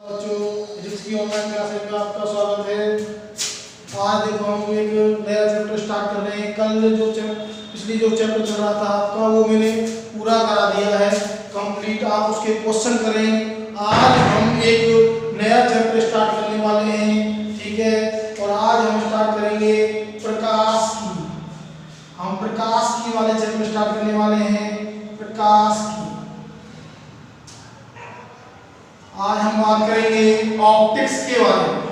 बच्चों फिजिक्स की online classes में आपका स्वागत है। आज देखो हम एक नया चैप्टर स्टार्ट कर रहे हैं। कल जो पिछली जो चैप्टर चल रहा था आपका वो मैंने पूरा करा दिया है कंप्लीट। आप उसके क्वेश्चन करें। आज हम एक नया चैप्टर स्टार्ट करने वाले हैं, ठीक है। और आज हम स्टार्ट करेंगे प्रकाश की। हम प्रकाश की वाले चैप्टर स्टार्ट करने वाले हैं, प्रकाश की। आज हम बात करेंगे ऑप्टिक्स के बारे में।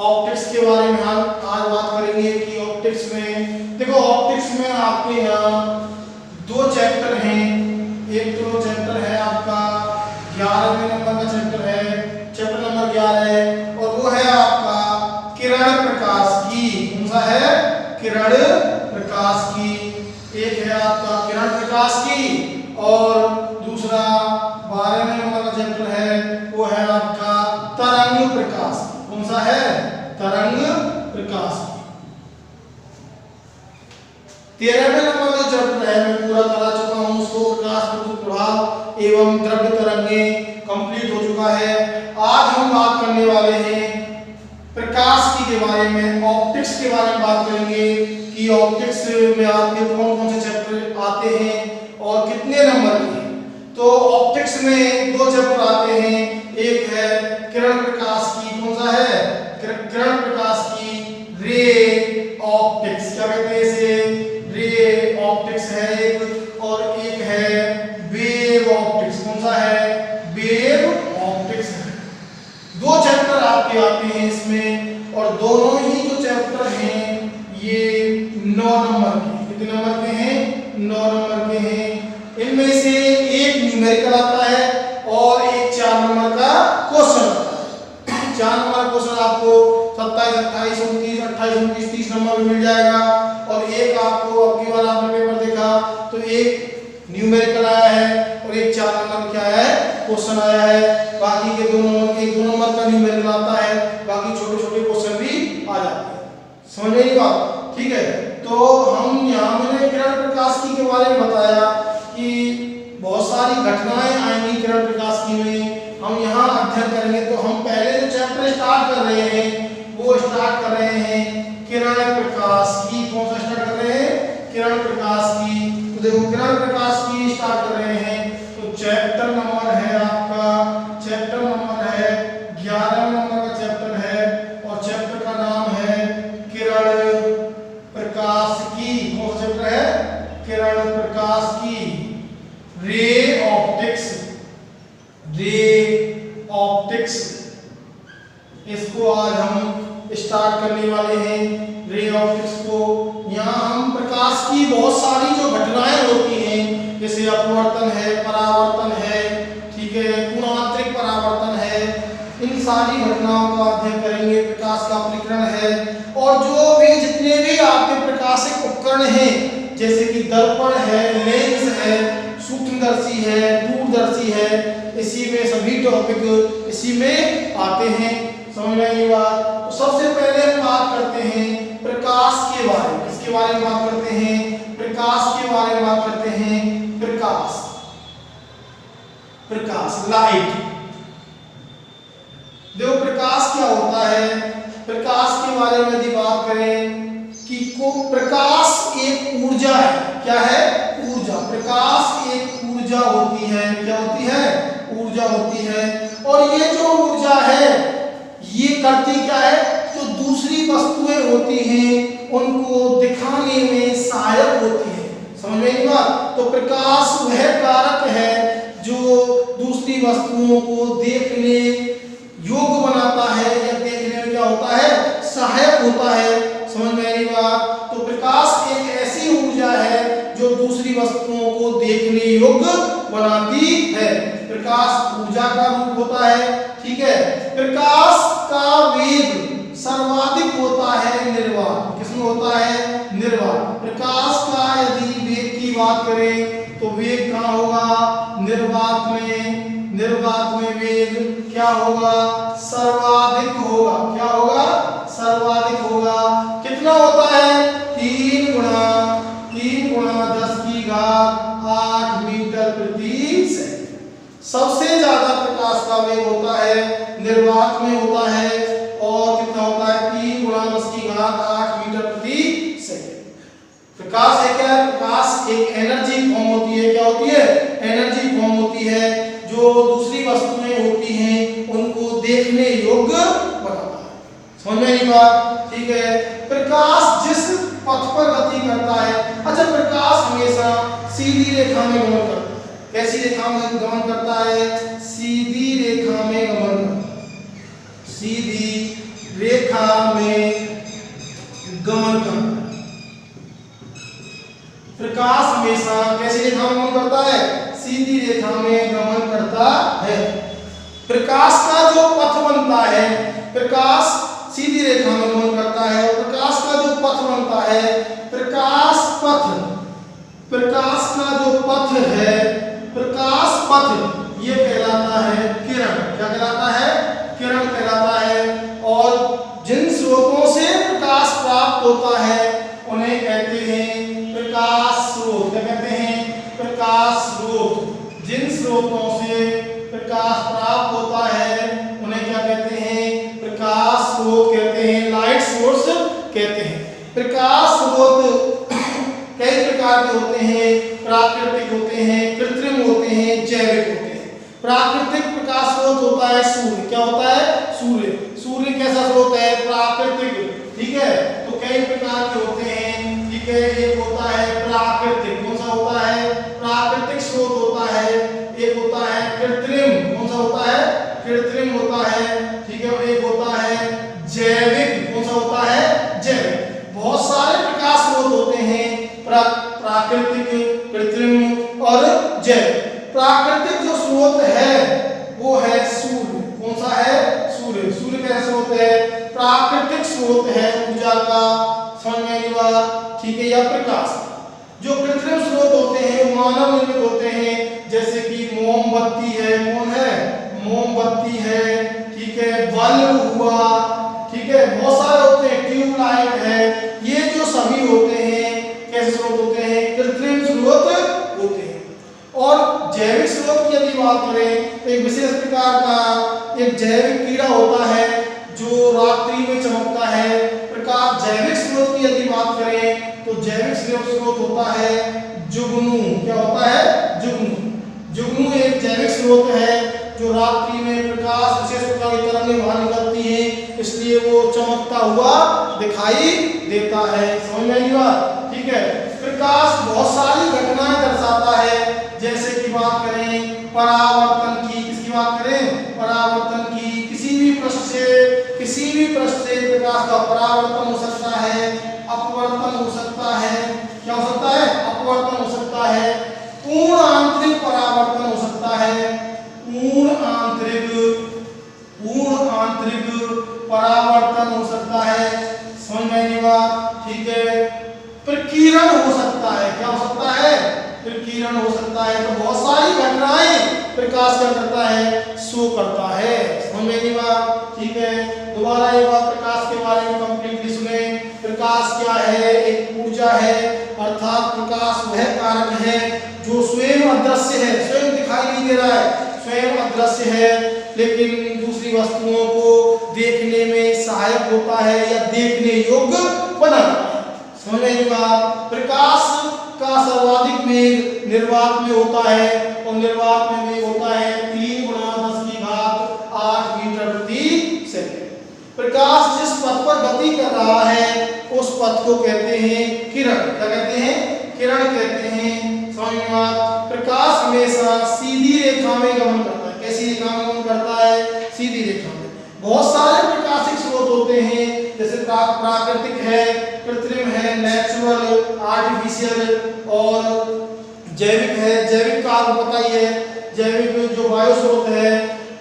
ऑप्टिक्स के बारे में हम आज बात करेंगे कि ऑप्टिक्स में देखो, ऑप्टिक्स में आपके यहाँ दो चैप्टर हैं। एक तो चैप्टर है आपका 11वें नंबर का चैप्टर है, चैप्टर नंबर 11 है, और वो है आपका किरण प्रकाश की। कौन सा है? किरण प्रकाश की। एक है आपका किरण प्रकाश की और दूसरा 12वें नंबर का चैप्टर है वो है आपका तरंग प्रकाश। कौन सा है? तरंग प्रकाश। 13वें नंबर का चैप्टर है मैं पूरा करा चुका हूं उसको, प्रकाश विद्युत प्रभाव एवं द्रव्य तरंगे कंप्लीट हो चुका है। आज हम बात करने वाले हैं प्रकाश की के बारे में, ऑप्टिक्स के बारे में बात करेंगे कि ऑप्टिक्स में आपके कौन कौन से चैप्टर आते हैं और कितने नंबर के। तो ऑप्टिक्स में दो चैप्टर आते हैं, एक है किरण प्रकाश की। कौन सा है? किरण प्रकाश की रे ऑप्टिक्स। क्या कहते हैं इसे? रे ऑप्टिक्स है एक, और एक है वेव ऑप्टिक्स। कौन सा है? वेव ऑप्टिक्स है। दो चैप्टर आपके आते हैं इसमें, और दोनों ही जो चैप्टर हैं ये 9 नंबर के। कितने नंबर के हैं? 9 नंबर के हैं। इनमें से एक न्यूमेरिकल आता है और एक 4 नंबर का क्वेश्चन आता है। 4 नंबर का क्वेश्चन आपको 27, 28, 29, 28, 29, 30 नंबर में मिल जाएगा। और एक आपको अगली बार आपने पेपर देखा तो एक न्यूमेरिकल आया है और एक 4 नंबर क्या है? क्वेश्चन आया है। बाकी के 2 नंबर के 2 नंबर का न्यूमेरिकल आता है, बाकी छोटे छोटे क्वेश्चन भी आ जाते हैं। समझ में नहीं बात? ठीक है। तो हम यहाँ मैंने किरण प्रकाश की के बारे में बताया कि बहुत सारी घटनाएं आएंगी किरण प्रकाश की में, हम यहाँ अध्ययन करेंगे। तो हम पहले जो चैप्टर स्टार्ट कर रहे हैं वो स्टार्ट कर रहे हैं किरण प्रकाश की। कौन सा स्टार्ट कर रहे हैं? किरण प्रकाश की। तो देखो किरण प्रकाश की स्टार्ट कर रहे हैं। तो चैप्टर नंबर है आपका, चैप्टर नंबर है 11वें नंबर का चैप्टर है, और चैप्टर का नाम है किरण प्रकाश की। कौन सा चैप्टर है? किरण प्रकाश की रे ऑप्टिक्स। रे ऑप्टिक्स इसको आज हम स्टार्ट करने वाले हैं, रे ऑप्टिक्स को। यहाँ हम प्रकाश की बहुत सारी जो घटनाएं होती हैं, जैसे अपवर्तन है, परावर्तन है, ठीक है, कोणांतरिक परावर्तन है, इन सारी घटनाओं का अध्ययन करेंगे। प्रकाश का परिकरण है, और जो भी जितने भी आपके प्रकाशिक उपकरण हैं, जैसे कि दर्पण है, लेंस है, सूक्ष्मदर्शी है, दूरदर्शी है, इसी में सभी टॉपिक इसी में आते हैं। समझ में आई बात? तो सबसे पहले हम बात करते हैं प्रकाश के बारे में। किसके बारे में बात करते हैं? प्रकाश के बारे में बात करते हैं। प्रकाश, प्रकाश, लाइट। देखो प्रकाश क्या होता है। प्रकाश के बारे में यदि बात करें कि प्रकाश एक ऊर्जा है। क्या है? ऊर्जा। प्रकाश एक ऊर्जा होती है। क्या होती है? ऊर्जा होती है। और ये जो ऊर्जा है ये करती क्या है? जो दूसरी वस्तुएं होती हैं उनको दिखाने में सहायक होती है। समझ में आई बात? तो प्रकाश वह कारक है जो दूसरी वस्तुओं को देखने योग्य बनाता है, या देखने में क्या होता है? सहायक होता है। समझ में आई बात? तो प्रकाश एक ऐसी ऊर्जा है जो दूसरी वस्तुओं को देखने योग्य बनाती है। प्रकाश ऊर्जा का रूप होता है, ठीक है। प्रकाश का वेग सर्वाधिक होता है निर्वात। किसमें होता है? निर्वात। प्रकाश का यदि वेग की बात करें तो वेग कहाँ होगा? निर्वात में। निर्वात में वेग क्या होगा? सर्वाधिक होगा। क्या होगा? सर्वाधिक होगा। कितना होता है? 3 गुणा 10 की घात 8 मीटर प्रति सेकंड। सबसे ज्यादा का वेग होता है निर्वात में होता है और कितना होता है 3 × 10⁸ मीटर प्रति सेकंड। प्रकाश है क्या? प्रकाश एक एनर्जी फॉर्म होती है। क्या होती है? एनर्जी फॉर्म होती है जो दूसरी वस्तुएं होती हैं उनको देखने योग्य बनाता है। समझ में नहीं बात? ठीक है। प्रकाश जिस पथ पर गति करता है, अच्छा प्रकाश हमेशा सीधी रेखा में गमन करता है। कैसी रेखा में गमन करता है? सीधी रेखा में गमन करता है। सीधी रेखा में गमन करता है। प्रकाश हमेशा कैसी रेखा में गमन करता है? सीधी रेखा में गमन करता है। प्रकाश का जो पथ बनता है, प्रकाश सीधी रेखा में गमन करता है और प्रकाश का जो पथ बनता है, प्रकाश का जो पथ है, प्रकाश पथ ये कहलाता है किरण। क्या कहलाता है? किरण कहलाता है। और जिन स्रोतों से प्रकाश प्राप्त होता है उन्हें कहते हैं प्रकाश स्रोत। क्या कहते हैं? प्रकाश स्रोत। जिन स्रोतों से प्रकाश प्राप्त होता है उन्हें क्या कहते हैं? प्रकाश स्रोत कहते हैं, लाइट सोर्स कहते हैं। प्रकाश स्रोत कई प्रकार के होते हैं, प्राकृतिक होते हैं, कृत्रिम होते हैं, जैविक होते हैं। प्राकृतिक प्रकाश स्रोत होता है सूर्य। क्या होता है? सूर्य। सूर्य कैसा स्रोत है? प्राकृतिक। ठीक है। तो कई प्रकार के होते हैं। ठीक है। एक होता है प्राकृतिक। कौन सा होता है? प्राकृतिक स्रोत होता है। एक होता है कृत्रिम। कौन सा होता है? कृत्रिम होता है। ठीक है। एक होता है जैविक। कौन सा होता है? जैविक। बहुत सारे प्रकाश स्रोत होते हैं, प्राकृतिक, कृत्रिम और जैविक। प्राकृतिक जो स्रोत है वो है सूर्य। कौन सा है? सूर्य। सूर्य कैसा स्रोत है? प्राकृतिक स्रोत है ऊर्जा का। समझ में आई बात? ठीक है। या प्रकाश। जो कृत्रिम स्रोत होते हैं मानव निर्मित होते हैं, जैसे कि मोमबत्ती है। कौन है? मोमबत्ती है। ठीक है। बल्ब हुआ। ठीक है। बहुत सारे होते हैं, ट्यूबलाइट है। ये जो सभी होते हैं कैसे स्रोत होते हैं? कृत्रिम स्रोत होते हैं। और जैविक स्रोत की यदि बात करें तो एक विशेष प्रकार का एक जैविक कीड़ा होता है जो रात्रि में चमकता है। प्रकाश जैविक स्रोत की यदि बात करें तो जैविक स्रोत होता है जुगनू। क्या होता है? जुगनू। जुगनू एक जैविक स्रोत है जो रात्रि में प्रकाश विशेष प्रकार की तरंगें बाहर निकलती हैं, इसलिए वो चमकता हुआ दिखाई देता है। समझ में आई बात? ठीक है। प्रकाश बहुत सारी घटनाएं दर्शाता है, जैसे कि बात करें परावर्तन की। किसकी बात करें? परावर्तन की। किसी भी पृष्ठ से प्रकाश का परावर्तन हो सकता है, अपवर्तन हो सकता है। क्या हो सकता है? अपवर्तन हो सकता है। पूर्ण आंतरिक परावर्तन हो सकता है। पूर्ण आंतरिक परावर्तन हो सकता है। समझ में आई बात? ठीक है। प्रकीर्णन हो सकता है। क्या हो सकता है? प्रकीर्णन हो सकता है। तो बहुत सारी घटनाएं प्रकाश क्या करता है? शो करता है। समझ में आई बात? ठीक है। दोबारा एक बार प्रकाश के बारे में कंप्लीटली सुने। प्रकाश क्या है? एक ऊर्जा है, अर्थात प्रकाश वह कारक है जो स्वयं अदृश्य है, स्वयं दिखाई नहीं दे रहा है, स्वयं अदृश्य है, लेकिन दूसरी वस्तुओं को देखने में सहायक होता है या देखने योग्य बनाता है। समझ में आई बात? प्रकाश का सर्वाधिक वेग निर्वात में होता है और निर्वात में वेग होता है 3 × 10⁸ मीटर प्रति सेकंड। प्रकाश जिस पथ पर गति कर रहा है उस पथ को कहते हैं किरण। क्या कहते हैं? किरण कहते हैं। समझ में बात? प्रकाश हमेशा सीधी रेखा में गमन करता है। कैसी रेखा में गमन करता है? सीधी रेखा में। बहुत सारे प्रकाशिक स्रोत होते हैं, जैसे प्राकृतिक है, कृत्रिम है, नेचुरल, आर्टिफिशियल और जैविक है। जैविक का आपको पता ही है, जैविक जो वायु स्रोत है।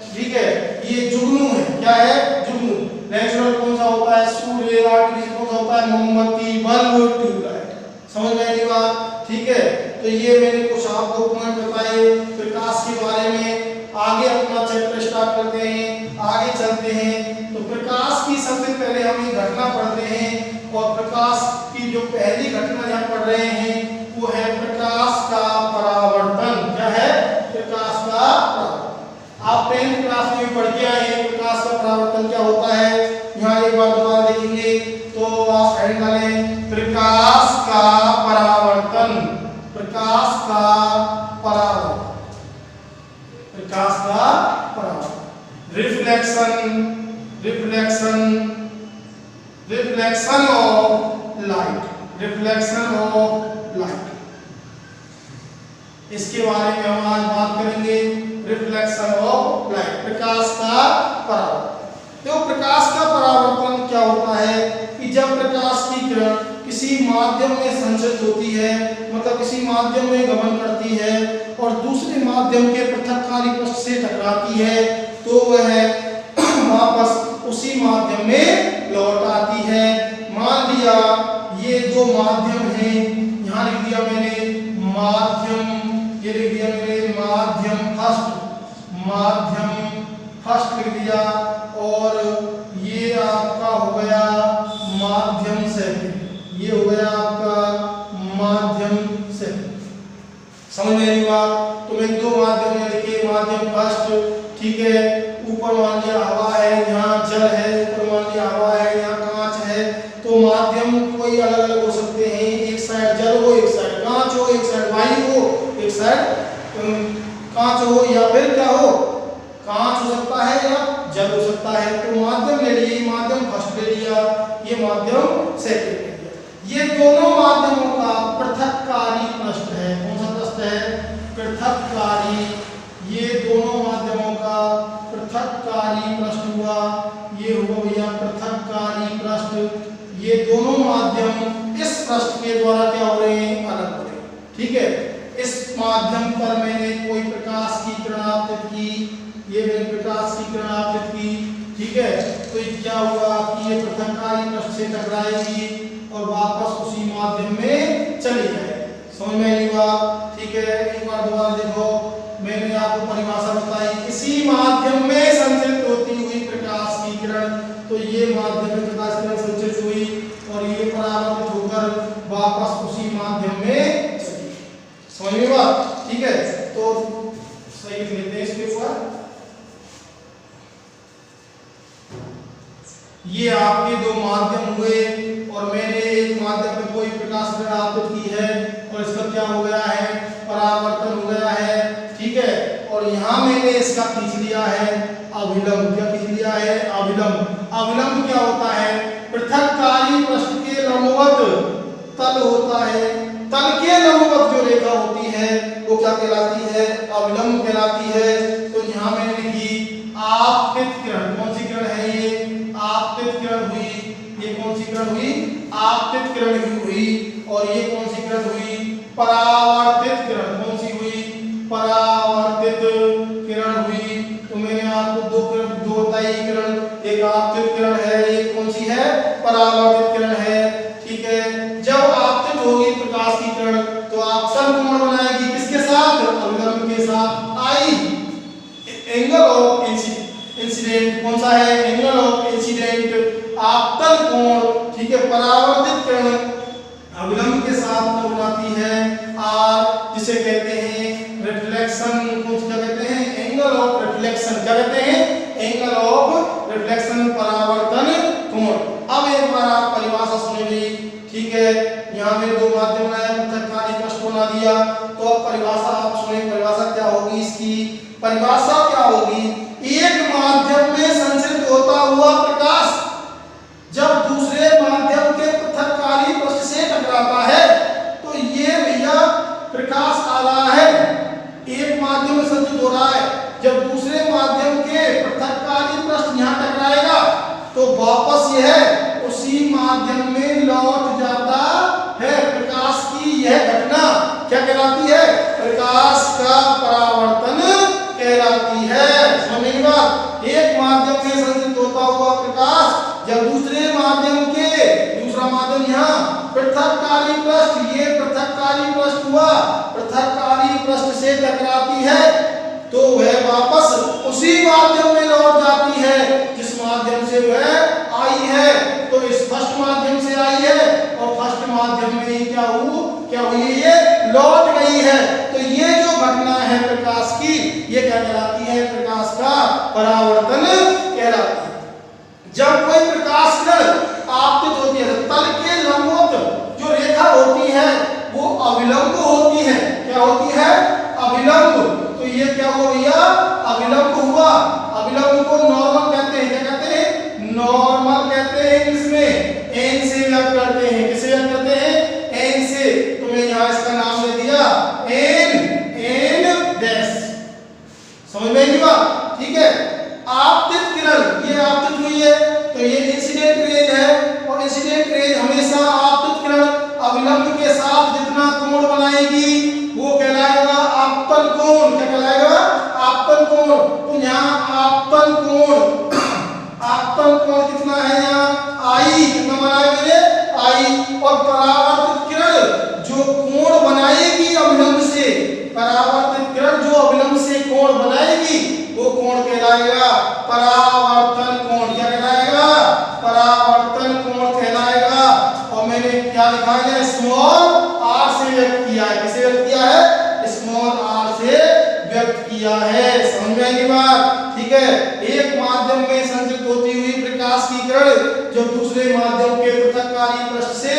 ठीक है। ये जुगनू है। क्या है? जुगनू। नेचुरल कौन सा होता है? सूर्य। आर्टिफिशियल कौन सा होता है? मोमबत्ती, बल्ब, ट्यूबलाइट। समझ में आई बात? ठीक है। तो ये मैंने कुछ आपको पॉइंट बताए प्रकाश के बारे में। आगे अपना चैप्टर स्टार्ट करते हैं, आगे चलते हैं। तो प्रकाश की सबसे पहले हम एक घटना पढ़ते हैं और प्रकाश की जो पहली घटना यहाँ पढ़ रहे हैं वो है प्रकाश का परावर्तन। क्या है? प्रकाश का परावर्तन। आप 10th क्लास परावर्तन क्या होता है, यहाँ एक बार दोबारा देखेंगे तो आप हेडिंग डालें प्रकाश का परावर्तन, प्रकाश का परावर्तन, प्रकाश का परावर्तन, reflection, reflection, reflection of light, reflection of light. इसके बारे में हम आज बात करेंगे, रिफ्लेक्शन ऑफ लाइट, प्रकाश का परावर्तन। तो प्रकाश का परावर्तन क्या होता है कि जब प्रकाश की किरण किसी माध्यम में संचित होती है, मतलब किसी माध्यम में गमन करती है और दूसरे माध्यम के पृथककारी पृष्ठ से टकराती है, तो वह वापस उसी माध्यम में लौट आती है। मान लिया ये दो माध्यम हैं, यहाँ लिख दिया मैंने माध्यम, ये लिख दिया मैंने माध्यम फर्स्ट, माध्यम फर्स्ट लिख दिया, और ये आपका हो गया माध्यम सेकंड, ये हो गया आपका माध्यम सेकंड। समझ में आई बात? तो मैं दो माध्यम में लिखे, माध्यम फर्स्ट, ठीक है, ऊपर मान लिया हवा है, यहाँ जल है, ऊपर मान लिया हवा है, यहाँ कांच है। तो माध्यम कोई अलग अलग हो सकते हैं, एक साइड जल हो, एक साइड कांच हो, एक साइड वायु हो, एक साइड कांच हो, या फिर क्या हो, कांच हो सकता है या जल हो सकता है। तो माध्यम ले लिए, माध्यम फर्स्ट ले लिया, ये माध्यम सेकंड ले लिया। ये दोनों माध्यमों का पृथककारी पृष्ठ है, कौन सा पृष्ठ है, पृथककारी, ये दोनों माध्यमों का पृथककारी पृष्ठ हुआ, ये हुआ भैया पृथककारी पृष्ठ। ये दोनों माध्यम इस पृष्ठ के द्वारा क्या हो रहे हैं, अलग हो रहे हैं, ठीक है। इस माध्यम पर मैंने कोई प्रकाश की किरण आपतित की, ये मैंने प्रकाश की किरण आपतित की, ठीक है। तो ये क्या हुआ कि ये पृथककारी पृष्ठ से टकराएगी और वापस उसी माध्यम में चली जाएगी। समझ में आई बात? ठीक है, एक बार दोबारा देखो, मैंने आपको परिभाषा बताई, किसी माध्यम में संचित होती हुई प्रकाश की किरण, तो ये माध्यम में प्रकाश किरण संचित हुई और ये परावर्तित होकर वापस उसी माध्यम में चली। समझ में बात? ठीक है, तो सही लिख लेते हैं इसके ऊपर। ये आपके दो माध्यम हुए और मैंने एक माध्यम में कोई प्रकाश किरण आपतित की है और इसका क्या हो गया है, परावर्तन हो गया है, ठीक है। और यहाँ मैंने इसका खींच लिया है अभिलंब, क्या खींच लिया है, अभिलंब। अभिलंब क्या होता है, पृथककारी पृष्ठ के लंबवत तल होता है, तल के लंबवत जो रेखा होती है वो क्या कहलाती है, अभिलंब कहलाती है। तो यहाँ मैंने लिखी आपतित किरण, कौन सी किरण है ये, आपतित किरण हुई, ये कौन सी किरण हुई, आपतित किरण हुई, और ये कौन सी किरण हुई, परावर्तित किरण, कौन सी हुई, परावर्तित किरण हुई। तो मैंने आपको दो किरण, दो बताई किरण, एक आपतित किरण है, एक कौन सी है, परावर्तित किरण है, ठीक है। जब आपतित होगी प्रकाश की किरण तो आपतन कोण बनाएगी किसके साथ, अभिलंब के साथ। आई एंगल ऑफ इंसिडेंट कौन सा है, एंगल ऑफ इंसिडेंट आपतन कोण, ठीक है। परावर्तित किरण अभिलंब के साथ कोण बनाती है आर, जिसे कहते हैं रिफ्लेक्शन, क्या कहते हैं, एंगल ऑफ रिफ्लेक्शन, क्या कहते हैं, एंगल ऑफ रिफ्लेक्शन, परावर्तन कोण। अब एक बार आप परिभाषा सुनेंगे, ठीक है। यहाँ में दो माध्यम बनाया, पृथककारी पृष्ठ बना दिया, तो अब परिभाषा आप सुने, परिभाषा क्या होगी इसकी, परिभाषा क्या होगी, एक माध्यम में संचित होता हुआ प्रकाश जब दूसरे माध्यम के पृथककारी पृष्ठ से टकराता है तो ये भैया प्रकाश आ रहा है, एक माध्यम में संचित हो रहा है, जब दूसरे माध्यम के पृथककारी पृष्ठ यहाँ टकराएगा तो वापस यह उसी माध्यम में लौट जाता है। प्रकाश की यह घटना क्या कहलाती है, प्रकाश का परावर्तन कहलाती है। समझिए बात, एक माध्यम में संचित होता हुआ प्रकाश जब दूसरे माध्यम के, दूसरा माध्यम यहाँ पृथककारी पृष्ठ, ये पृथककारी पृष्ठ हुआ, पृथककारी पृष्ठ से टकराती है तो वह वापस उसी माध्यम में लौट जाती है जिस माध्यम से वह आई है। तो इस फर्स्ट माध्यम से आई है और फर्स्ट माध्यम में क्या हुई, ये लौट गई है। तो ये जो घटना है प्रकाश की, ये क्या कहलाती है, प्रकाश का परावर्तन कहलाती है। जब कोई प्रकाश किरण आपतित होती है, तल के लंबवत जो रेखा होती है वो अविलंब होती है। क्या होती है? अविलंब। तो ये क्या हुआ भैया? अविलंब हुआ। अविलंब को नॉर्मल कहते हैं। क्या कहते हैं? नॉर्मल कहते हैं। इसमें एन से व्यक्त करते हैं। किसे व्यक्त करते हैं? एन से। तो मैं यहाँ इसका नाम दे दिया एन डैश। समझ में आई बात? ठीक है। आपतित किरण, ये आपतित हुई है तो ये इंसिडेंट रेज है, और इंसिडेंट रेज हमेशा आपतित किरण अविलंब के साथ जितना कोण बनाएगी वो कहलाएगा आपतन कोण। क्या कहलाएगा? आपतन कोण। तो यहाँ आपतन कोण, आपतन कोण कितना है? यहाँ आई। कितना बना है मेरे? आई। और परावर्तित किरण जो कोण बनाएगी अविलंब से, परावर्तित किरण जो अविलंब से कोण बनाएगी वो कोण कहलाएगा परावर्तन कोण। क्या कहलाएगा? परावर्तन कोण कहलाएगा। और मैंने क्या लिखा है? स्मॉल आर से व्यक्त किया है। किसे व्यक्त किया है? स्मॉल आर से व्यक्त किया है। समझ में आएगी बात? ठीक है। एक माध्यम में संचित होती हुई प्रकाश की किरण जब दूसरे माध्यम के पृथक्कारी पृष्ठ से,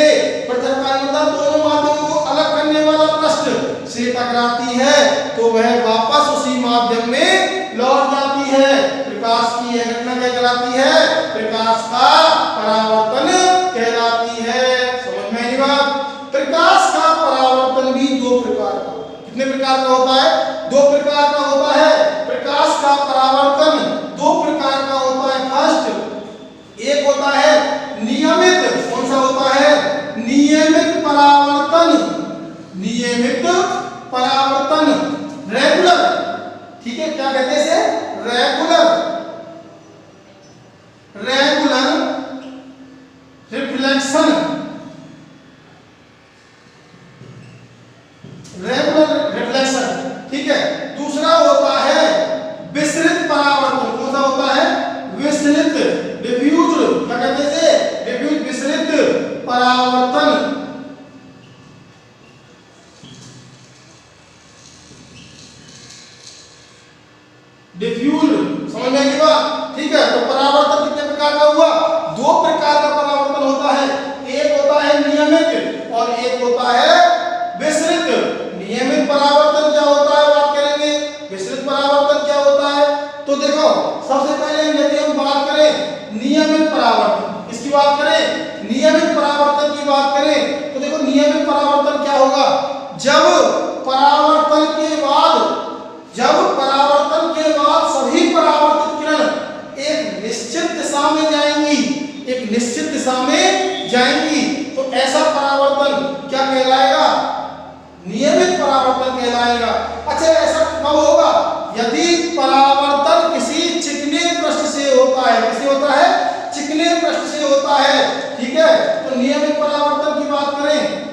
पृथक्कारी मतलब दोनों माध्यमों को अलग करने वाला पृष्ठ से टकराती है तो वह वापस उसी माध्यम में लौट जाती है। प्रकाश की यह घटना क्या कहलाती है? प्रकाश का परावर्तन कहलाती है। समझ में आई बात? प्रकाश का परावर्तन भी दो प्रकार का होता है। कितने प्रकार का होता है? दो प्रकार का होता है। प्रकाश का परावर्तन दो प्रकार का होता है। फर्स्ट, एक होता है नियमित। कौन सा होता है? नियमित परावर्तन। नियमित परावर्तन, रेगुलर। ठीक है। क्या कहते हैं इसे? Regular. Regular reflection, regular reflection. ठीक है। दूसरा होता है विसरित परावर्तन। कौन सा होता है? विसरित, डिफ्यूज्ड। क्या कहते हैं इसे? डिफ्यूज, विसरित परावर्तन। डिफ्यूज। समझ में आएगी बात? ठीक है। तो परावर्तन कितने प्रकार का हुआ? दो प्रकार का परावर्तन होता है। एक होता है नियमित और एक होता है विसरित। नियमित परावर्तन क्या होता है बात करेंगे। विसरित परावर्तन क्या होता है? तो देखो, सबसे पहले यदि हम बात करें नियमित परावर्तन, इसकी बात करें, नियमित परावर्तन की बात करें तो देखो नियमित परावर्तन क्या होगा? जब परावर्तन के बाद, जब परावर्तन के बाद सभी परावर्तित किरण एक निश्चित दिशा में जाएंगी, एक निश्चित दिशा में जाएंगी तो ऐसा परावर्तन क्या कहलाएगा? नियमित परावर्तन कहलाएगा। अच्छा, ऐसा कब होगा? यदि परावर्तन किसी चिकने पृष्ठ से होता है। किसे होता है? चिकने पृष्ठ से होता है। ठीक है। तो नियमित परावर्तन की बात करें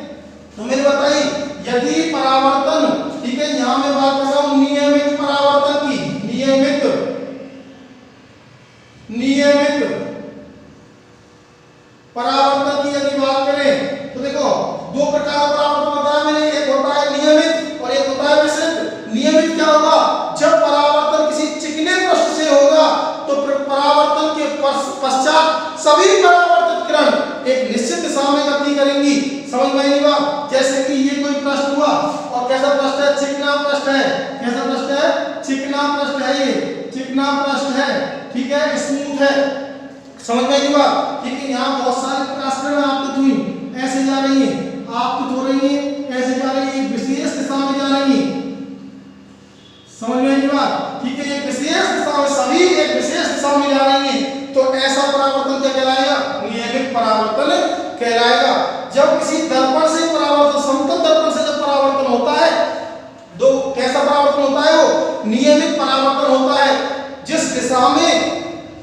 तो मैंने बताई, यदि परावर्तन, ठीक है, यहां मैं बात कर रहा हूं नियमित परावर्तन की। नियमित, नियमित परावर्तन की यदि बात करें तो देखो दो प्रकार का परावर्तन बताया मैंने। एक होता है नियमित और एक होता है विसरित। नियमित क्या होगा? जब परावर्तन किसी चिकने पृष्ठ से होगा तो परावर्तन के पश्चात सभी परावर्तित किरण एक निश्चित दिशा में गति करेंगी। समझ में आई बात? जैसे कि ये कोई पृष्ठ हुआ और कैसा पृष्ठ है? चिकना पृष्ठ है। कैसा पृष्ठ है? चिकना पृष्ठ है। ये चिकना पृष्ठ है। ठीक है। स्मूथ है। समझ में आई बात? ठीक है। यहाँ बहुत सारे प्रकाश किरण आपतित हुई, ऐसे जा रही है, आपतित हो रही है, ऐसे जा रही है, एक विशेष दिशा में जा रही है। समझ में आई बात? ठीक है। एक विशेष दिशा में, सभी एक विशेष दिशा में जा रही है तो ऐसा परावर्तन क्या कहलाएगा? नियमित परावर्तन कहलाएगा। जब किसी दर्पण से परावर्तन, समतल दर्पण से जब परावर्तन होता है, दो कैसा परावर्तन होता है? वो नियमित परावर्तन होता है। जिस दिशा में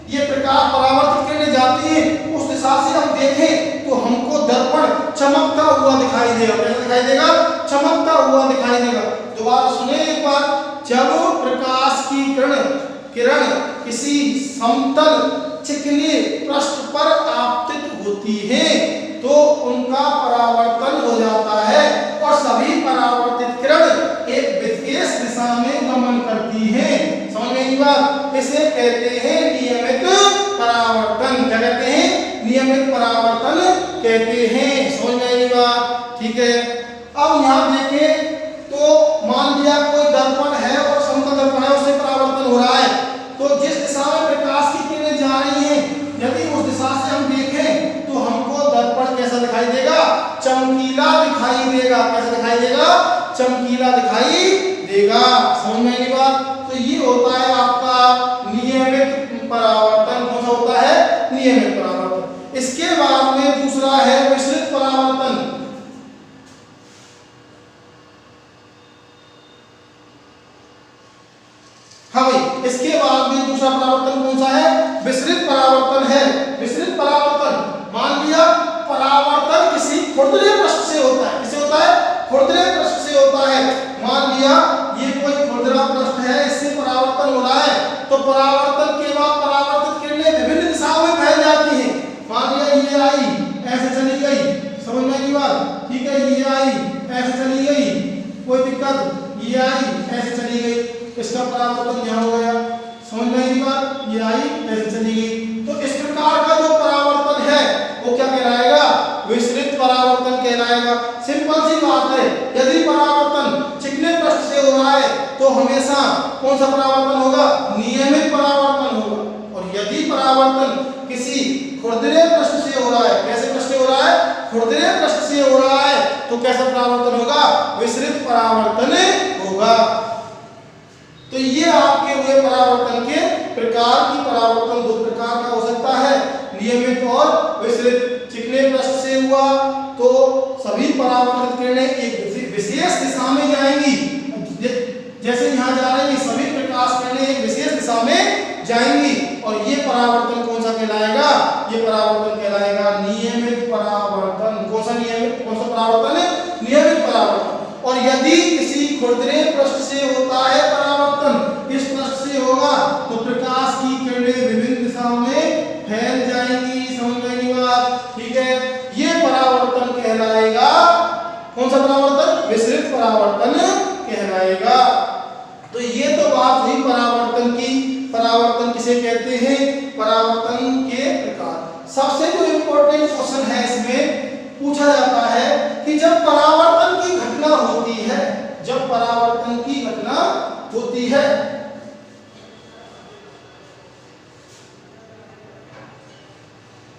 ये प्रकाश परावर्तित करने जाती है उस दिशा से हम देखें तो हमको दर्पण चमकता हुआ दिखाई देगा। कैसा दिखाई देगा? चमकता हुआ दिखाई देगा। दोबारा सुने एक बार, जब प्रकाश की किरण किसी समतल चिकने पृष्ठ पर आपतित होती है तो उनका परावर्तन हो जाता है और सभी परावर्तित किरण एक विशेष दिशा में गमन करती हैं। समझ में आई बात? इसे कहते हैं नियमित परावर्तन। समझ में आएगी बात, ठीक है। अब यहाँ देखें तो मान लिया कोई दर्पण है और समतल दर्पण है, उससे परावर्तन हो रहा है, तो जिस दिशा में प्रकाश की किरणें जा रही हैं, यदि उस दिशा से हम देखें तो हमको दर्पण कैसा दिखाई देगा, चमकीला दिखाई देगा। कैसा दिखाई देगा, चमकीला दिखाई देगा। समझ में आएगी बात। तो ये होता है आपका नियमित परावर्तन। कौन सा होता है, नियमित परावर्तन। इसके बाद में दूसरा है मिश्रित परावर्तन। हाँ भाई, इसके बाद में दूसरा परावर्तन कौन सा है, विसरित परावर्तन है। विसरित परावर्तन, मान लिया परावर्तन किसी खुरदरे पृष्ठ से होता है। किसे होता है, खुरदरे पृष्ठ से होता है। मान लिया ये कोई खुरदरा पृष्ठ है, इससे परावर्तन हो रहा है, तो परावर्तन के बाद परावर्तित किरणें विभिन्न दिशाओं में फैल जाती हैं। मान लिया ये आई ऐसे चली गई, समझ में आएगी बात, ठीक है। ये आई ऐसे चली गई, कोई दिक्कत, ये आई ऐसे चली गई, इसका परावर्तन यहाँ हो गया, समझ में आएगी बात। ये आई ऐसे चली गई, तो इस प्रकार का जो परावर्तन है वो क्या कहलाएगा, विसरित परावर्तन कहलाएगा। सिंपल सी बात है, यदि परावर्तन चिकने पृष्ठ से हो रहा है तो हमेशा कौन सा परावर्तन होगा, नियमित परावर्तन होगा। और यदि परावर्तन किसी खुरदरे पृष्ठ से हो रहा है, कैसे पृष्ठ से हो रहा है, खुरदरे पृष्ठ से हो रहा है, तो कैसा परावर्तन होगा, विसरित परावर्तन होगा। तो ये आपके हुए परावर्तन के प्रकार की परावर्तन दो प्रकार का हो सकता है, नियमित और विसरित। चिकने पृष्ठ से हुआ तो सभी परावर्तित किरणें एक विशेष दिशा में जाएंगी, जैसे यहाँ जा रही है, सभी प्रकाश किरणें एक विशेष दिशा में जाएंगी। और ये परावर्तन कौन सा कहलाएगा, ये परावर्तन कहलाएगा नियमित परावर्तन। कौन सा नियमित, कौन सा परावर्तन है, नियमित परावर्तन। और यदि किसी खुरदरे पृष्ठ से होता है परावर्तन, इस पृष्ठ से होगा तो प्रकाश की किरणें विभिन्न दिशाओं में फैल जाएंगी। समझ में आएगी बात, ठीक है। ये परावर्तन कहलाएगा, कौन सा परावर्तन, विसरित परावर्तन कहलाएगा। तो ये तो बात हुई परावर्तन की। परावर्तन किसे कहते हैं, परावर्तन के प्रकार। सबसे जो इम्पोर्टेंट क्वेश्चन है इसमें पूछा जाता है कि जब परावर्तन की घटना होती है, जब परावर्तन की घटना होती है,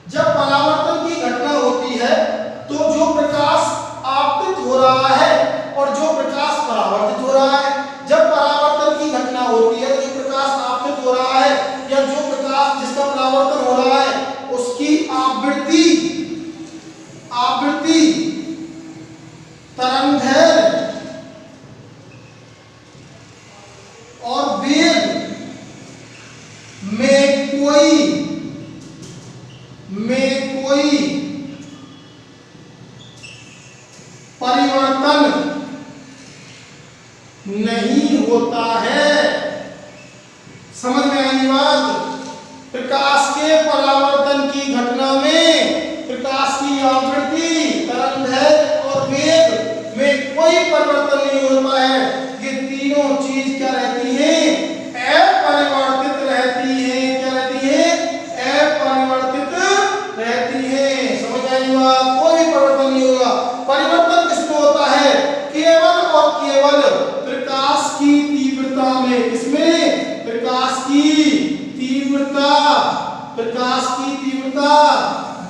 जब परावर्तन की घटना होती है तो जो प्रकाश आपतित हो रहा है और जो प्रकाश परावर्तित हो रहा है, जब परावर्तन की घटना होती है तो जो प्रकाश आपतित हो रहा है या जो प्रकाश जिसका परावर्तन हो रहा है उसकी आवृत्ति तरंगदैर्घ्य और वेग में कोई परिवर्तन नहीं होता है। समझ में आई बात। प्रकाश के परावर्तन की घटना में प्रकाश की आवृत्ति, तरंगदैर्घ्य और वेग में कोई परिवर्तन नहीं होता है। ये तीनों चीज क्या रहती हैं, अपरिवर्तित रहती हैं। क्या रहती हैं, अपरिवर्तित रहती हैं। समझ आई बात, कोई परिवर्तन नहीं होगा। परिवर्तन किसमें होता है, केवल और केवल प्रकाश की तीव्रता में। किसमें, प्रकाश की तीव्रता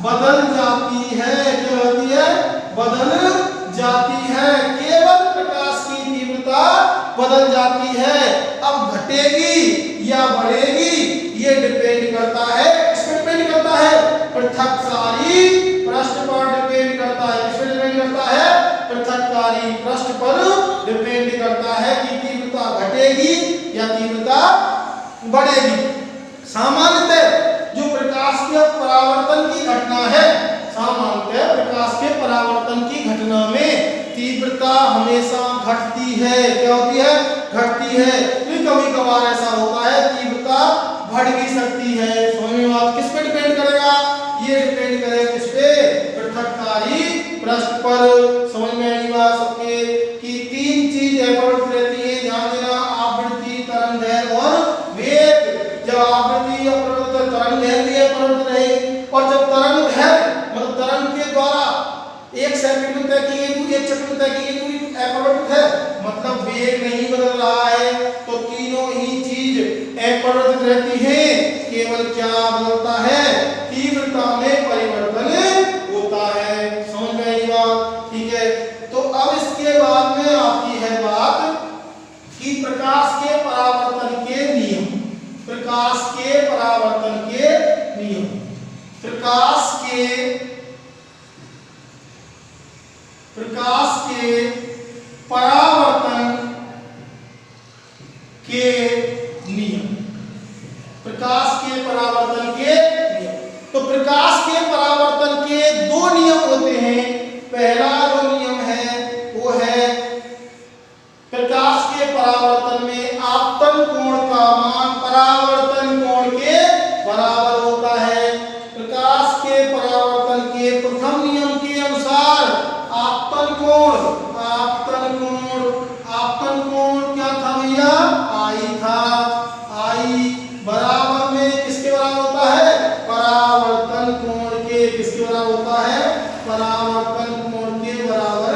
बदल जाती है। क्या होती है, बदल जाती है। केवल प्रकाश की तीव्रता बदल जाती है। अब घटेगी या बढ़ेगी ये डिपेंड करता है, किस पर डिपेंड करता है, पृथककारी पृष्ठ पर डिपेंड करता है। किस पर डिपेंड करता है, पृथककारी पृष्ठ पर डिपेंड करता है कि तीव्रता घटेगी या तीव्रता बढ़ेगी। सामान्यतः जो प्रकाश के परावर्तन की घटना है, सामान्यतः प्रकाश के परावर्तन की घटना में तीव्रता हमेशा घटती है। क्या होती है, घटती है। फिर कभी कभार ऐसा होता है तीव्रता बढ़ भी सकती है। समझ में बात, किस पे डिपेंड करेगा, ये डिपेंड करेगा किस पे, पृथककारी पृष्ठ पर। समझ में आई बात सबके कि तीन चीज अपरिवर्तित रहती है, ध्यान देना, आवृत्ति, तरंगदैर्घ्य और वेग। जब आवृत्ति अपरिवर्तित, तरंगदैर्घ्य भी अपरिवर्तित रहे, और जब तरंगदैर्घ्य मतलब तरंग के द्वारा एक तय की गई दूरी, एक चक्र में तय की गई दूरी अपरिवर्तित है, मतलब वेग नहीं बदल रहा है, तो तीनों ही चीज अपरिवर्तित रहती हैं। केवल क्या बदलता है, तीव्रता में परिवर्तन होता है। समझ में आई बात? ठीक है। तो अब इसके बाद में आती है बात कि प्रकाश के परावर्तन के नियम। प्रकाश के परावर्तन के नियम, प्रकाश के परावर्तन के नियम, प्रकाश के परावर्तन के नियम। तो प्रकाश के परावर्तन के दो नियम होते हैं। पहला जो नियम है वो है प्रकाश के परावर्तन में आपतन कोण का मान परावर्तन कोण के बराबर होता है। प्रकाश के परावर्तन के प्रथम नियम के अनुसार आपतन कोण क्या था भैया, आई था। आई बराबर में किसके बराबर होता है, परावर्तन कोण के। किसके बराबर होता है, परावर्तन कोण के बराबर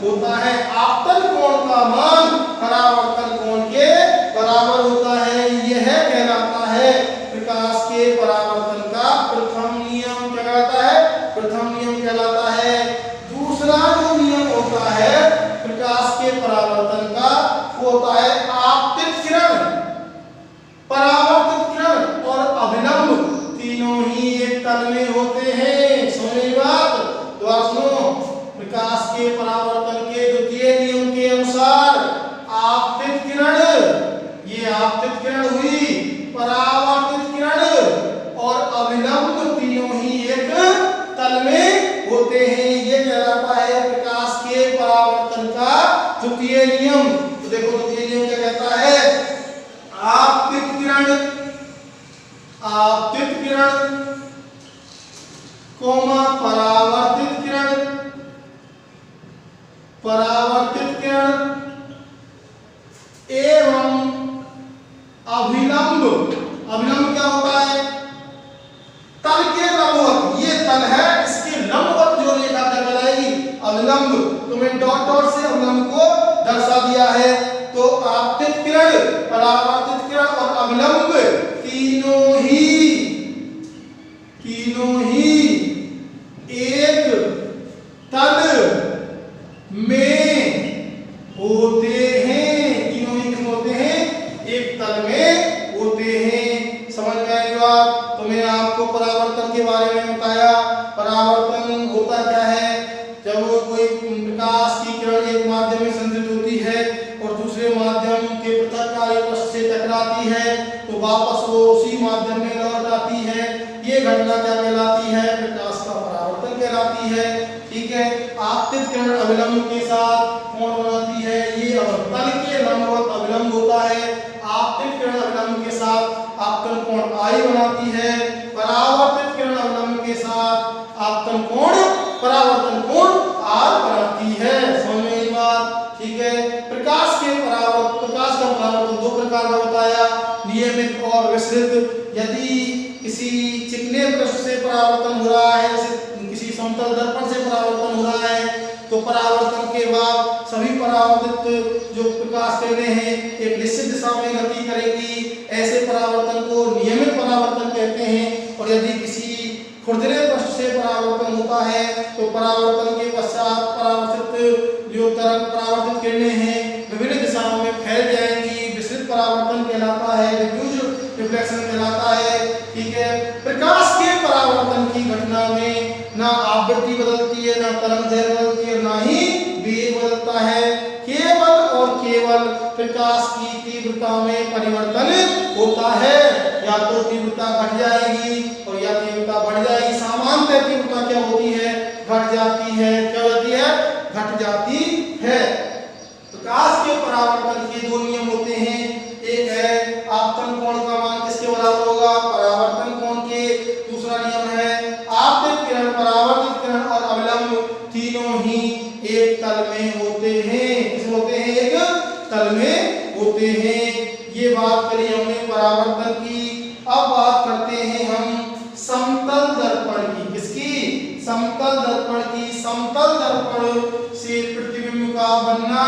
होता है। आपतन कोण का मान परावर्तन कोण के बराबर होता है। यह कहलाता है प्रकाश के परावर्तन का प्रथम नियम। क्या कहलाता है, प्रथम नियम कहलाता है। दूसरा जो नियम होता है प्रकाश के परावर्तन का, वो होता है आपतित किरण, परावर्तित किरण और अभिलंब तीनों ही एक तल में होते हैं। समझ बात? दोबारा सुनो। प्रकाश के परावर्तन के द्वितीय नियम के अनुसार आपतित किरण, ये आपतित किरण हुई, परावर्तित किरण और अभिलंब तीनों ही एक तल में होते हैं। ये कहलाता है प्रकाश के परावर्तन का द्वितीय नियम। तो देखो द्वितीय नियम क्या कहता है, आपतित किरण कोमा परावर्तित किरण एवं अभिलंब। अभिलंब क्या होता है, तल के लंबवत। ये तल है, इसके लंबवत जो रेखा कहलाएगी अभिलंब। तो मैं डॉट डॉट से अभिलंब को दर्शा दिया है। तो आपतित किरण, परावर्तित किरण और अभिलंब तीनों ही एक तल में होते हैं। तीनों ही किसमें होते हैं, एक तल में होते हैं। समझ में आई बात? तो मैंने आपको परावर्तन के बारे में बताया। परावर्तन होता क्या है, जब कोई प्रकाश की किरण एक माध्यम में संचित होती है और दूसरे माध्यम के पृथककारी पृष्ठ से टकराती है तो वापस वो उसी माध्यम में लौट आती है। ये घटना क्या कहलाती है, प्रकाश का परावर्तन कहलाती है। ठीक है। आपतित किरण अभिलंब के साथ कोण बनाती है, ये तल के लंबवत अभिलंब होता है। आपतित किरण अभिलंब के साथ आपतन कोण आई बनाती है। परावर्तित किरण अभिलंब के साथ आपतन कोण परावर्तन कोण आर बनाती है। समझ में आई बात? ठीक है। प्रकाश का परावर्तन दो प्रकार का बताया, नियमित और विस्तृत। यदि किसी चिकने पृष्ठ से परावर्तन हो रहा है, जैसे किसी समतल दर्पण से परावर्तन हो रहा है, तो परावर्तन के बाद सभी परावर्तित जो प्रकाश किरणें हैं एक निश्चित दिशा में गति करेंगी। ऐसे परावर्तन को नियमित परावर्तन कहते हैं। और यदि किसी खुरदरे पृष्ठ से परावर्तन होता है तो परावर्तन के पश्चात परावर्तित जो तरंग परावर्तित किरणें हैं विभिन्न दिशाओं में फैल जाएंगी। विस्तृत परावर्तन कहलाता है, डिफ्यूज रिफ्लेक्शन कहलाता है। ठीक है। प्रकाश के परावर्तन की घटना में ना आवृत्ति बदलती है, ना तरंग दैर्घ्य बदलती है, ना ही वेग बदलता है। केवल और केवल प्रकाश की तीव्रता में परिवर्तन होता है। या तो तीव्रता घट जाएगी और या तीव्रता बढ़ जाएगी। सामान्यतः तीव्रता क्या होती है, घट जाती है। क्या होती है, घट जाती है। प्रकाश के परावर्तन के दो नियम होते हैं। एक है आपतन कोण का मान किसके बराबर होगा, परावर्तन कोण के। दूसरा नियम है आपतित किरण, परावर्तित किरण और अभिलंब तीनों ही एक तल में होते हैं। किसमें होते हैं, एक तल में होते हैं। ये बात करी हमने परावर्तन की। अब बात करते हैं हम समतल दर्पण की। किसकी, समतल दर्पण की। समतल दर्पण का बनना।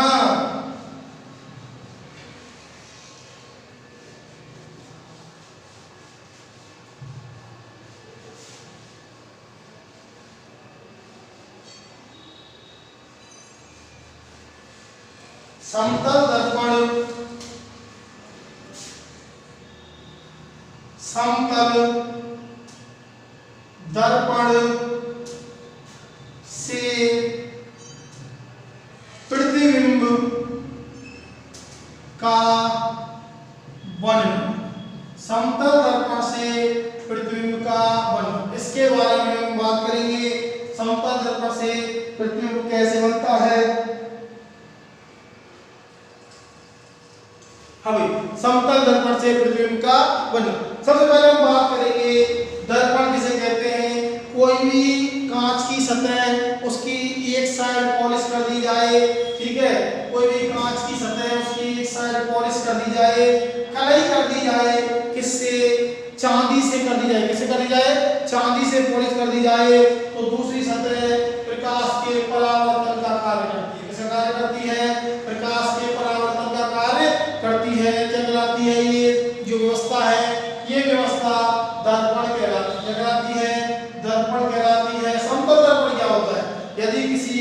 समतल दर्पण, समतल दर्पण से प्रतिबिंब का बनना, समतल दर्पण से प्रतिबिंब का बनना, इसके बारे में हम बात करेंगे। समतल दर्पण से प्रतिबिंब कैसे बनता है। हमें समतल दर्पण से प्रतिबिंब का बनना, सबसे पहले हम बात करेंगे दर्पण किसे कहते हैं। कोई भी कांच की सतह उसकी एक साइड पॉलिश कर दी जाए, ठीक है, कोई भी कांच की सतह उसकी एक साइड पॉलिश कर दी जाए, कलई कर दी जाए, किससे, चांदी से कर दी जाए, किससे कर दी जाए, चांदी से पॉलिश कर दी जाए, तो दूसरी सतह प्रकाश के परावर्तन का कार्य करती है। किसका कार्य करती है, प्रकाश के परावर्तन का कार्य करती है। क्या कहलाती है ये जो व्यवस्था है, ये व्यवस्था दर्पण कहलाती है। कहलाती है दर्पण कहलाती है। समतल दर्पण क्या होता है, यदि किसी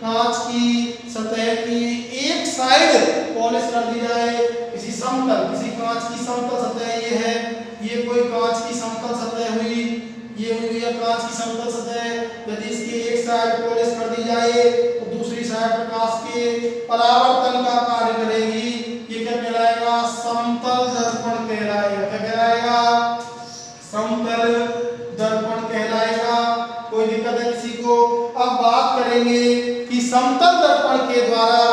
कांच की सतह की एक साइड पॉलिश कर दी जाए, किसी कांच की समतल सतह ये है, ये कोई कांच की समतल सतह हुई, ये हुई है कांच की समतल सतह, यदि इसकी एक साइड पॉलिश कर दी जाए तो दूसरी साइड प्रकाश के परावर्तन का कार्य करेगी। ये क्या कहलाएगा, समतल दर्पण कहलाएगा। क्या कहलाएगा, समतल दर्पण कहलाएगा। कोई दिक्कत है किसी को। अब बात करेंगे कि समतल दर्पण के द्वारा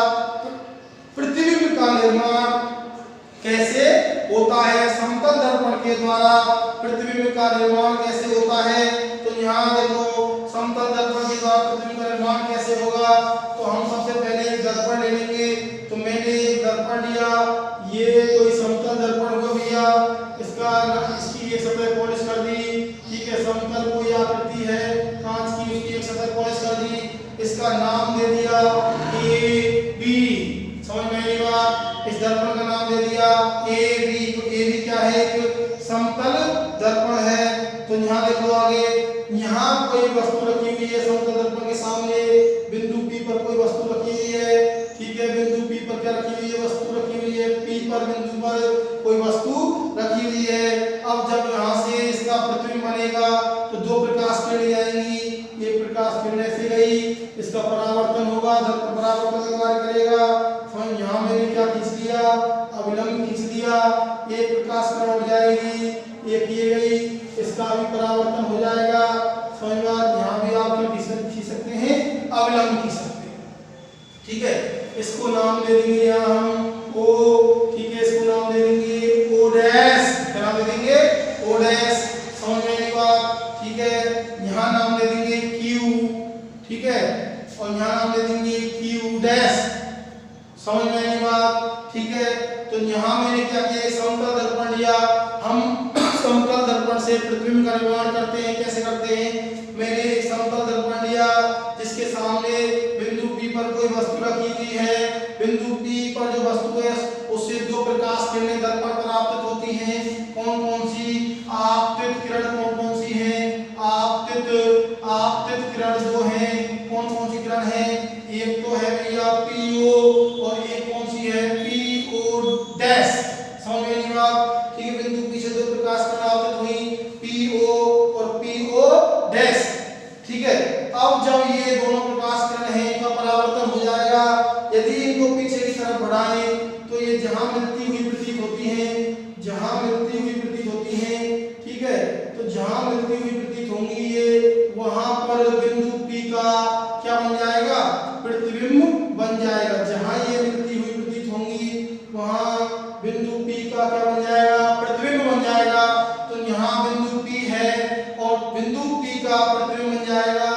प्रतिबिंब का निर्माण कैसे होता है। समतल दर्पण के द्वारा प्रतिबिंब का निर्माण कैसे होता है, तो यहाँ देखो समतल दर्पण के द्वारा प्रतिबिंब का निर्माण कैसे होगा। तो हम सबसे पहले एक दर्पण ले लेंगे। तो मैंने एक दर्पण लिया, ये कोई समतल दर्पण हुआ भैया, इसकी एक सतह पॉलिश कर दी, ठीक है, समतल कोई आकृति है कांच की, उसकी एक सतह पॉलिश कर दी, इसका नाम दे दिया ए बी। समझ में आई बात, इस दर्पण का नाम दे दिया ए बी। तो ए बी क्या है, एक समतल दर्पण है। तो यहाँ देखो आगे, यहाँ कोई वस्तु रखी हुई है समतल दर्पण के सामने, बिंदु P पर कोई वस्तु रखी हुई है, ठीक है, बिंदु P पर क्या रखी हुई है, वस्तु रखी हुई है, P पर बिंदु पर कोई वस्तु रखी हुई है। अब जब यहाँ से इसका प्रतिबिंब बनेगा तो दो प्रकाश किरणें आएंगी, एक प्रकाश किरण ऐसे गई, इसका परावर्तन होगा, दर्पण परावर्तन का कार्य करेगा। समझ, यहाँ मैंने क्या खींच लिया, अविलंब खींच लिया, एक प्रकाश किरण उड़ जाएगी, एक ये गई, इसका भी परावर्तन हो जाएगा। समझ में, यहाँ भी आप खींच सकते हैं, अविलंब खींच सकते हैं, ठीक है। इसको नाम दे देंगे यहाँ हम ओ, ठीक है, इसको नाम दे देंगे ओ डैश। क्या नाम दे देंगे, ओ डैश। समझ में आई बात, ठीक है। यहाँ नाम दे देंगे क्यू, ठीक है, और यहाँ नाम दे देंगे क्यू डैश। समझ में आई बात, ठीक है। तो यहाँ मैंने क्या किया, समतल दर्पण लिया। हम समतल दर्पण से प्रतिबिंब का निर्माण करते हैं, कैसे करते हैं। मैंने एक समतल दर्पण लिया जिसके सामने बिंदु P पर कोई वस्तु रखी हुई है, बिंदु P पर जो वस्तु है उससे दो प्रकाश किरणें दर्पण पर आपतित होती हैं। कौन कौन सी आपतित किरण, कौन कौन सी हैं, आपतित किरण जो है, कौन कौन सी किरण है, एक तो है भैया PO और एक कौन सी है, PO डैश। समझ में नहीं बात, ठीक है। बिंदु P से दो प्रकाश किरण आपतित हुई, PO और PO डैश, ठीक है। अब जब ये दोनों प्रकाश किरण हैं, इनका परावर्तन हो जाएगा। यदि इनको पीछे की तरफ बढ़ाएं तो ये जहां मिलती हुई प्रतीत होती हैं, जहां मिलती हुई प्रतीत होती हैं, ठीक है। तो जहां मिलती हुई प्रतीत होंगी ये, वहां पर बिंदु P का क्या बन जाएगा, प्रतिबिंब बन जाएगा। जहां ये मिलती हुई प्रतीत होंगी वहां बिंदु P का क्या बन जाएगा, प्रतिबिंब बन जाएगा। तो यहाँ बिंदु P है और बिंदु P का प्रतिबिंब बन जाएगा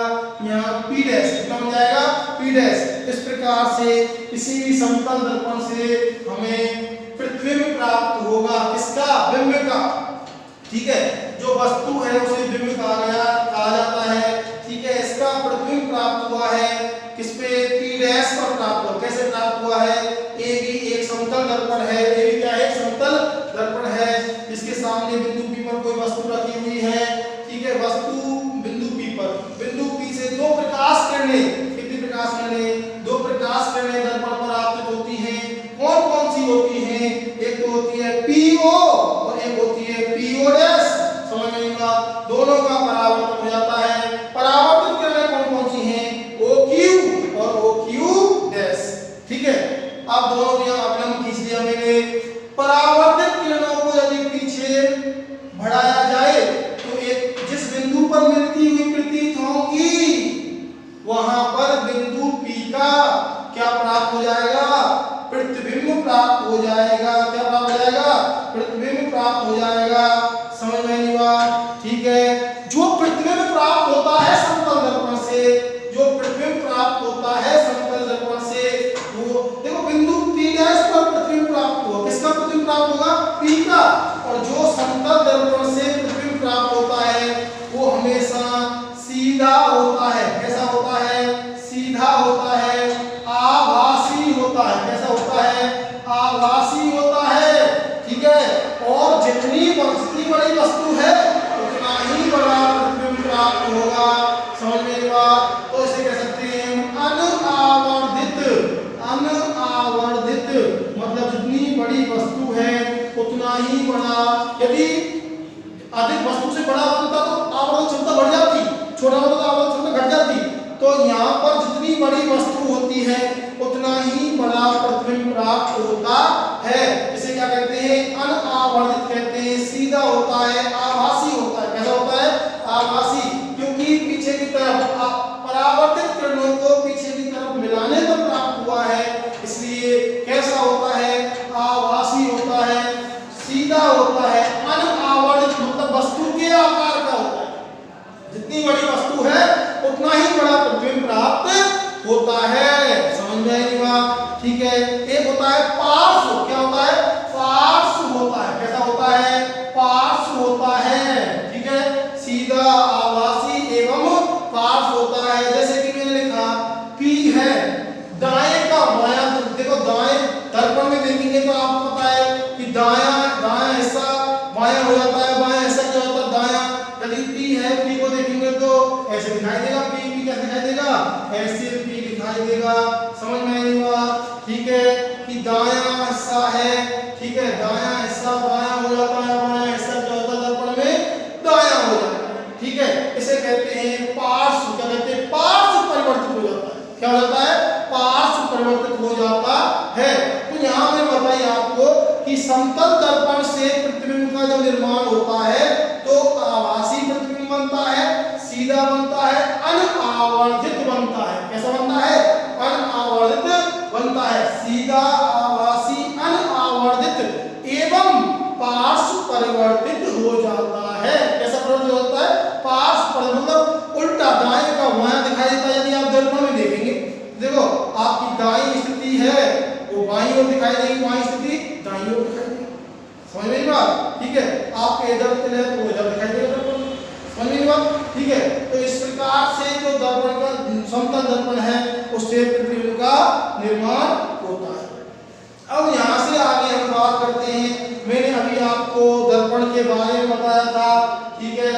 यहाँ P डैश। कितना बन जाएगा, P डैश। इस प्रकार से किसी भी समतल दर्पण से हमें प्रतिबिंब प्राप्त होगा, किसका, बिंब का, ठीक है। जो वस्तु है उसे बिंब कहा जाता है, ठीक है। इसका प्रतिबिंब प्राप्त हुआ है किस पे, P डैश पर प्राप्त हुआ। कैसे प्राप्त हुआ है? ए भी एक समतल दर्पण है, ए भी क्या है? समतल दर्पण है, जिसके सामने बिंदु P पर कोई वस्तु रखी हुई है, ठीक है। वस्तु बिंदु P पर, बिंदु P से दो प्रकाश किरणें, कितनी प्रकाश किरणें? दो प्रकाश किरणें दर्पण पर आपतित होती हैं। कौन कौन सी होती हैं? एक तो होती है PO और एक होती है PO डैश। समझ में आएगा? दोनों का परावर्तन हो जाता है। परावर्तित किरणें कौन कौन सी हैं? OQ और OQ डैश, ठीक है। अब दोनों के अवलंब खींच लिया मैंने। परावर्तित किरणों को यदि पीछे बढ़ाया जाए तो एक जिस बिंदु पर मिलती हुई प्रतीत होंगी वहां पर बिंदु P का क्या प्राप्त हो जाएगा? प्रतिबिंब प्राप्त हो जाएगा। क्या प्राप्त हो जाएगा? प्रतिबिंब प्राप्त हो जाएगा। समझ में नहीं हुआ? ठीक है। जो प्रतिबिंब प्राप्त होता है समतल दर्पण से, जो प्रतिबिंब प्राप्त होता है समतल दर्पण से, वो देखो बिंदु P डैश पर प्रतिबिंब प्राप्त हुआ। किसका प्रतिबिंब प्राप्त होगा? P का। और जो समतल दर्पण से प्रतिबिंब प्राप्त होता है वो हमेशा सीधा होता है। कैसा होता है? सीधा होता है, आभासी होता है। कैसा होता है? आभासी होता है, ठीक है। और जितनी बड़ी वस्तु है उतना ही बड़ा प्रतिबिंब प्राप्त होगा। समझ में आया? तो इसे कह सकते हैं अनावर्धित। अनावर्धित मतलब जितनी बड़ी वस्तु है उतना ही बड़ा, यदि अधिक वस्तु से बड़ा बनता तो आवर्धन क्षमता बढ़ जाती, छोटा होता तो आवर्धन क्षमता घट जाती। तो यहाँ पर जितनी बड़ी वस्तु होती है उतना ही बड़ा प्रतिबिंब प्राप्त होता है। इसे क्या कहते हैं? अनावर्धित कहते हैं। सीधा होता है, आभासी होता है। कैसा होता है? आभासी, क्योंकि पीछे की तरफ परावर्तित किरणों को पीछे की तरफ मिलाने पर प्राप्त हुआ है, इसलिए कैसा होता है? आभासी होता है, सीधा होता है। अनावर्धित मतलब वस्तु के आकार का होता है। जितनी बड़ी वस्तु है उतना ही बड़ा प्रतिबिंब प्राप्त होता है। समझ में आएगा? ठीक है। एक होता है पार्श्व। क्या होता है? पार्श्व होता है। कैसा होता है? पार्श्व होता है, ठीक है। सीधा, आभासी एवं पार्श्व होता है। जैसे कि मैंने लिखा P है, दाएं का बायां, देखो दाएं दर्पण में देखेंगे तो आपको पता है कि दायां हिस्सा बायां हो जाता है, बायां हिस्सा क्या होता है? दायां। यदि P है, P को देखेंगे तो ऐसे दिखाई देगा। P कैसे दिखाई देगा? ऐसे P दिखाई देगा। समझ में आएगा? ठीक है कि दायां हिस्सा है, ठीक है, दायां हिस्सा बायां हो जाता है, बायां हिस्सा क्या होता है? दर्पण में दायां हो जाता है, ठीक है। इसे कहते हैं पार्श्व। क्या कहते हैं? पार्श्व परिवर्तित हो जाता है। क्या हो जाता है? पार्श्व परिवर्तित हो जाता है। तो यहाँ मैं बताइए आपको कि समतल दर्पण से प्रतिबिंब का जब निर्माण होता है तो आभासी प्रतिबिंब बनता है, सीधा बनता है, अनावर्धित बनता है। कैसा बनता है? अनावर्धित बनता है। सीधा, आभासी, अनावर्धित एवं पार्श्व परिवर्तित हो जाता है। कैसा परिवर्तित होता है? पार्श्व परिवर्तित मतलब उल्टा, दाएं का बायां दिखाई देता है। यदि आप दर्पण में देखेंगे, देखो आपकी दाईं स्थिति है वो बाईं ओर दिखाई देगी, बाईं स्थिति दाईं ओर दिखाई देगी। समझ में आई बात? ठीक है। आपके इधर तिल है तो इधर दिखाई देगा दर्पण। समझ में आई बात? ठीक है। तो इस प्रकार से जो दर्पण का समतल दर्पण है उससे प्रतिबिंब का निर्माण होता है। अब यहाँ से आगे हम बात करते हैं। मैंने अभी आपको दर्पण के बारे में बताया था, ठीक है।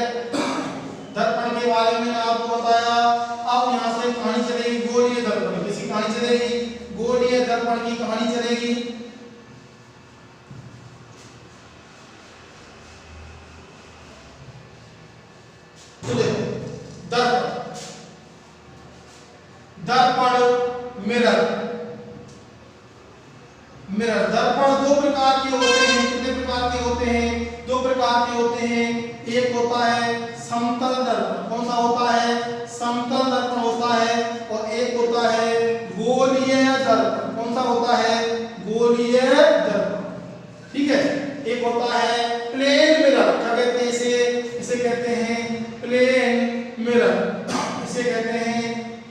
दर्पण के बारे में आपको बताया। अब यहाँ से कहानी चलेगी गोलीय दर्पण। किसकी कहानी चलेगी? गोलीय दर्पण की कहानी चलेगी। तो देखो दर्पण, दर्पण, मिरर। मिरर, दर्पण दो प्रकार के होते हैं। कितने प्रकार के होते हैं? दो प्रकार के होते हैं। एक होता है समतल दर्पण। कौन सा होता है? समतल दर्पण होता है। और एक होता है गोलीय दर्पण। कौन सा होता है? गोलीय दर्पण, ठीक है। एक होता है प्लेन मिरर। क्या कहते हैं इसे? इसे कहते हैं प्लेन मिरर। इसे कहते हैं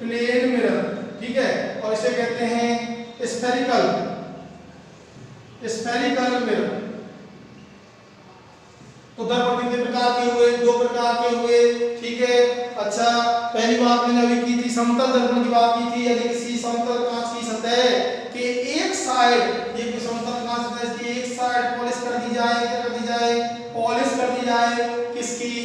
प्लेन मिरर, ठीक है। और इसे कहते हैं स्फेरिकल, स्फेरिकल मिरर। तो दर्पण कितने प्रकार के हुए? दो प्रकार के हुए, ठीक है। अच्छा, पहली बात मैंने अभी की थी, समतल दर्पण की बात की थी। यदि किसी समतल कांच की सतह के एक साइड, ये समतल कांच सतह की एक साइड पॉलिश कर दी जाए, क्या कर दी जाए, पॉलिश कर दी जाए, किसकी,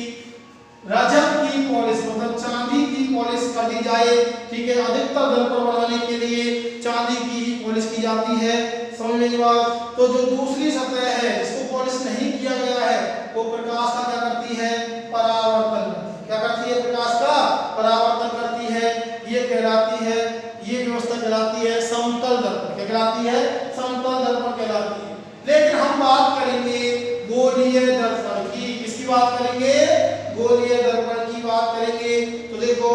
रजत की पॉलिश, मतलब चांदी की पॉलिश कर दी जाए, ठीक है। अधिकतर दर्पण बनाने के लिए चांदी की ही पॉलिश की जाती है, समझ में बात। तो जो दूसरी सतह है जिसको पॉलिश नहीं किया गया है, वो प्रकाश का क्या करती है, परावर्तन। क्या करती है, प्रकाश का परावर्तन करती है। ये कहलाती है, ये व्यवस्था कहलाती है समतल दर्पण। क्या कहलाती है, समतल दर्पण कहलाती है। लेकिन हम बात करेंगे गोलीय दर्पण की। किसकी बात करेंगे, गोलीय दर्पण की बात करेंगे। तो देखो,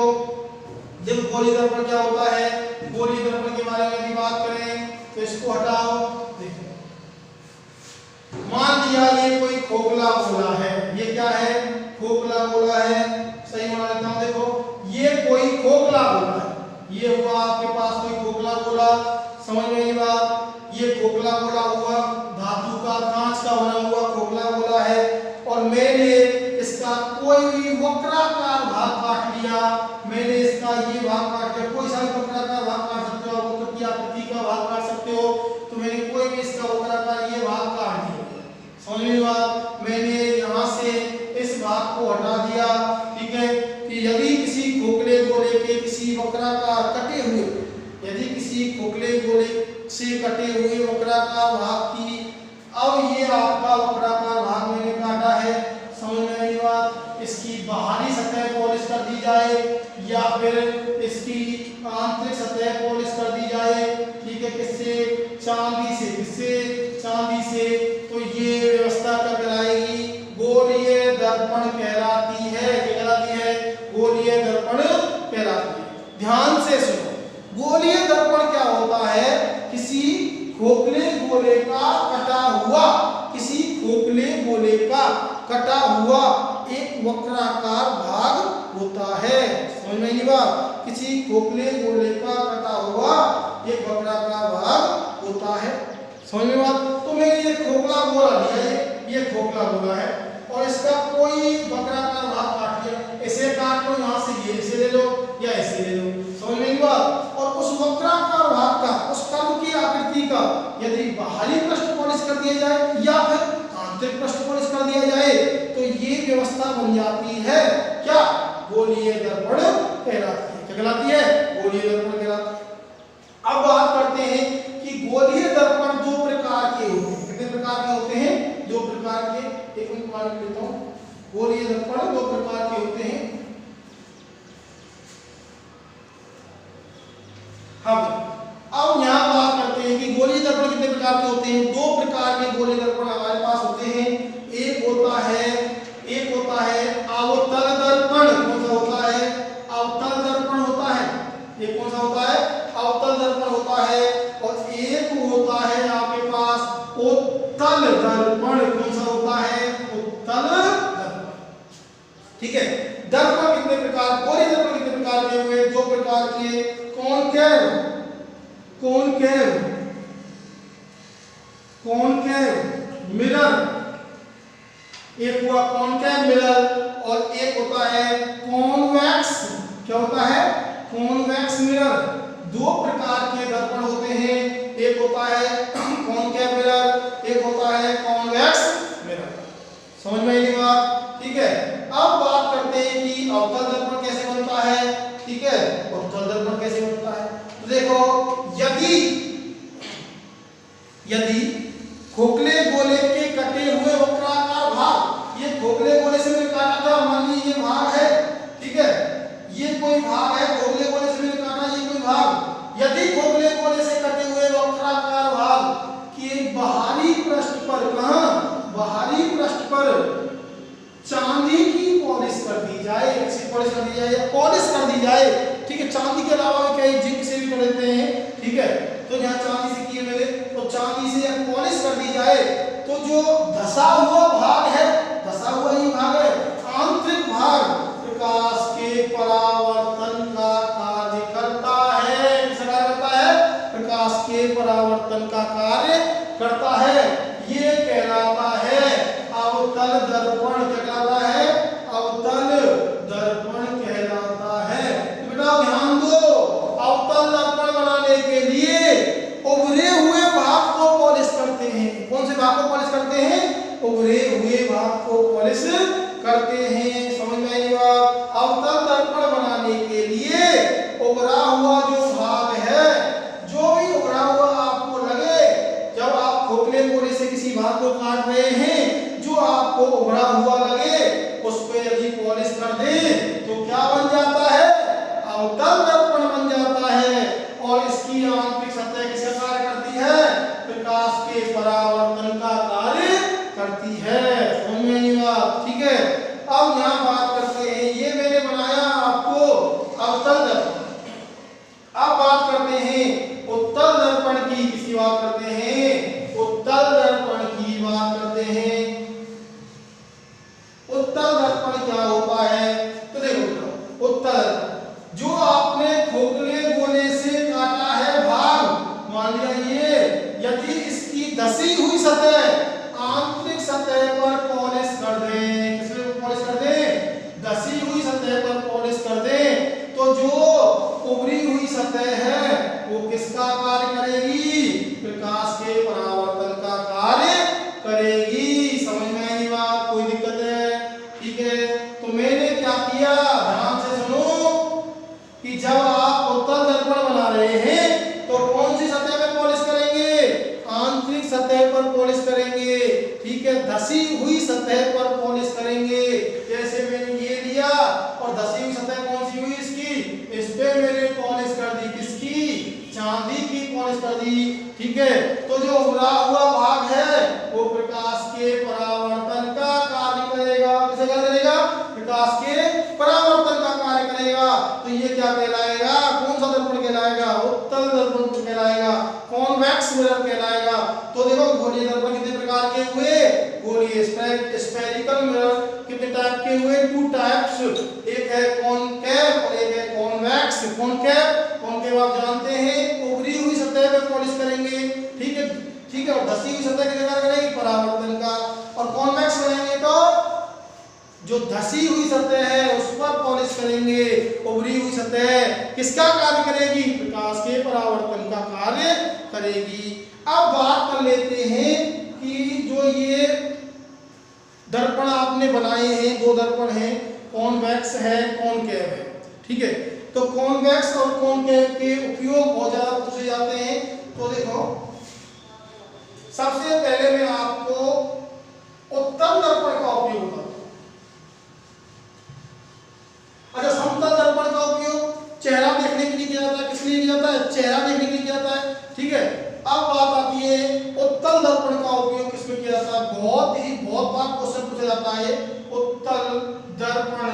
जब गोलीय दर्पण क्या होता है, गोलीय दर्पण के बारे में यदि बात करें तो इसको हटाओ। देखो, मान लिया ये कोई खोखला गोला है, ये क्या है, खोखला गोला है, सही बना लेता हूं। देखो, ये कोई खोखला गोला है, ये हुआ आपके पास कोई खोखला गोला, समझ में आई बात। ये खोखला गोला हुआ, धातु का, कांच का बना हुआ खोखला गोला है, और मैंने इसका कोई भी वक्राकार भाग काट लिया। मैंने इसका ये भाग काट लिया, कोई सा वक्राकार भाग काट सकते हो, वक्र की आकृति का भाग काट सकते हो। तो मैंने कोई भी इसका वक्राकार ये भाग काट दिया, समझ में बात। मैंने यहाँ से इस भाग को हटा दिया, ठीक है। कि यदि किसी खोखले गोले के किसी वक्राकार कटे हुए, यदि किसी खोखले गोले से कटे हुए वक्राकार भाग की, अब ये आपका वक्राकार भाग मैंने काटा है, समझ में आई बात। इसकी बाहरी सतह पॉलिश कर दी जाए या फिर इसकी आंतरिक सतह पॉलिश कर दी जाए, ठीक है। किससे, चांदी से, किससे, चांदी से। तो ये व्यवस्था क्या कहलाएगी, गोलीय दर्पण कहलाती है। क्या कहलाती है, गोलीय दर्पण कहलाती है। ध्यान से सुनो, गोलीय दर्पण क्या होता है, किसी खोखले गोले का कटा हुआ, किसी खोखले गोले का कटा हुआ एक वक्राकार भाग होता है, समझ में आई बात। किसी खोखले गोले का कटा हुआ एक वक्राकार भाग होता है, समझ में बात। तो मैंने ये खोखला गोला लिया, ये खोखला गोला है, और इसका कोई वक्राकार भाग काट लिया। इसे काट लो, यहाँ से ये इसे ले लो या इसे ले लो, समझ में आई बात। और उस वक्राकार भाग का, उस कर्व की आकृति का यदि बाहरी पृष्ठ पॉलिश कर दिया जाए या फिर आंतरिक पृष्ठ पॉलिश कर दिया जाए, तो ये व्यवस्था बन जाती है क्या, गोलीय दर्पण कहलाती है। क्या कहलाती है, गोलीय दर्पण कहलाती है। अब बात करते हैं कि गोलीय दर्पण दो प्रकार के होते हैं। कितने प्रकार के होते हैं, दो प्रकार के। एक मिनट मान लेता हूं, गोलीय दर्पण दो प्रकार के होते हैं। अब यहाँ बात करते हैं कि गोलीय दर्पण कितने प्रकार के होते हैं। दो प्रकार के गोलीय दर्पण हमारे पास होते हैं। एक होता है अवतल दर्पण। कौन सा होता है, अवतल दर्पण होता है। एक कौन सा होता है, अवतल दर्पण होता है। और एक होता है आपके पास उत्तल दर्पण। कौन सा होता है, उत्तल दर्पण, ठीक है। दर्पण कितने प्रकार, गोलीय दर्पण कितने प्रकार के हुए, दो प्रकार के। कॉनकेव, कॉनकेव मिरर, एक हुआ कॉनकेव मिरर, और एक होता है कॉन्वेक्स। क्या होता है, कॉन्वेक्स मिरर। दो प्रकार के दर्पण होते हैं, एक होता है कॉनकेव मिरर, एक होता है कॉन्वेक्स मिरर, समझ में आई बात, ठीक है। अब बात करते हैं कि अवतल दर्पण कैसे बनता है, ठीक है। अवतल दर्पण कैसे बनता है, तो देखो, यदि खोखले गोले के कटे हुए वक्राकार भाग, ये खोखले गोले से मैंने काटा था, मान लीजिए ये भाग है, ठीक है। ये कोई भाग है, खोखले गोले से मैंने काटा, ये कोई भाग। यदि खोखले गोले से कटे हुए वक्राकार भाग के बाहरी पृष्ठ पर, कहां, बाहरी पृष्ठ पर चांदी की पॉलिश कर दी जाए, ऐसी पॉलिश कर दी जाए या पॉलिश कर दी जाए, ठीक है। चांदी के अलावा भी कई जिंक से भी कर देते हैं, ठीक है। तो यहाँ चांदी से किए मेरे, तो चांदी से पॉलिश कर दी जाए, तो जो धसा हुआ भाग है, धसा हुआ ही भाग है, आंतरिक भाग प्रकाश के परावर्तन का कार्य करता है। किसका कार्य करता है, प्रकाश के परावर्तन का कार्य करता है। ये कहलाता है अवतल दर्पण। क्या कहलाता है, अवतल दर्पण कहलाता है। करते हैं। समझ में आई बात। अवतल दर्पण बनाने के लिए उभरा हुआ जो भाग है, जो भी उभरा हुआ आपको लगे, जब आप खोखले कोने से किसी भाग को काट रहे हैं, जो आपको उभरा हुआ लगे उस पे यदि पॉलिश कर दें तो क्या बन जाता है, अवतल दर्पण बन जाता है। और इसकी आंतरिक सतह किसका कार्य करती है, प्रकाश के परावर्तन का कार्य करती है। समझ में आई बात। ठीक है, अब यहाँ बात करते हैं, ये मैंने बनाया आपको अवतल दर्पण। अब बात करते हैं उत्तल दर्पण की। किसकी बात करते हैं, उत्तल दर्पण की बात करते हैं। उत्तल दर्पण क्या होता है, तो देखो उत्तल दर्पण जो आपने खोखले गोले से काटा है भाग, मान लिया ये, यदि इसकी धसी हुई सतह आंतरिक सतह पर पॉलिश कर दें, किसमें पॉलिश कर दें, धसी हुई सतह पर पॉलिश कर दें, तो जो उभरी हुई सतह है वो किसका कार्य करेगी, प्रकाश के परावर्तन का कार्य करेगी। समझ में आई बात, कोई दिक्कत है। ठीक है, तो मैंने क्या किया, ध्यान से सुनो, कि जब आप उत्तल दर्पण बना रहे हैं तो कौन सी सतह पर पॉलिश करेंगे, आंतरिक सतह पर पॉलिश करेंगे। ठीक है, धसी हुई सतह पर पॉलिश करेंगे। जैसे मैंने ये लिया और धसी हुई सतह कौन सी हुई इसकी, इस पे मैंने पॉलिश कर दी, किसकी, चांदी की पॉलिश कर दी। ठीक है, तो जो उभरा हुआ भाग है वो प्रकाश के परावर्तन का कार्य करेगा। किसे कार्य करेगा, प्रकाश के परावर्तन का कार्य करेगा। तो ये क्या कहलाएगा, कौन सा दर्पण कहलाएगा, उत्तल दर्पण कहलाएगा, कॉन्वेक्स मिरर कहलाएगा। तो देखो गोलीय दर्पण कितने प्रकार के हुए, गोलीय स्फेरिकल मिरर कितने टाइप के हुए, 2 टाइप्स, एक है कॉनकेव और एक है कॉन्वेक्स। कॉनकेव आप जानते हैं उभरी हुई सतह पर पॉलिश करेंगे। ठीक है, ठीक है, और धसी हुई सतह किसका कार्य करेगी, परावर्तन का। और कॉन्वेक्स बनाएंगे तो जो धसी हुई सतह है उस पर पॉलिश करेंगे, उभरी हुई सतह किसका कार्य करेगी, प्रकाश के परावर्तन का कार्य करेगी। अब बात कर लेते हैं कि जो ये दर्पण आपने बनाए हैं, 2 दर्पण हैं, कॉन्वेक्स है, कॉनकेव है। ठीक है, तो कॉन्वेक्स और कॉनकेव के उपयोग बहुत ज्यादा पूछे जाते हैं। तो देखो सबसे पहले मैं आपको उत्तल दर्पण का उपयोग बताता हूं। अच्छा, समतल दर्पण का उपयोग चेहरा देखने के लिए किया जाता है। किस लिए किया जाता है, चेहरा देखने के लिए किया जाता है। ठीक है, अब बात आती है उत्तल दर्पण का उपयोग किसमें किया जाता है। बहुत बार क्वेश्चन पूछा जाता है उत्तल दर्पण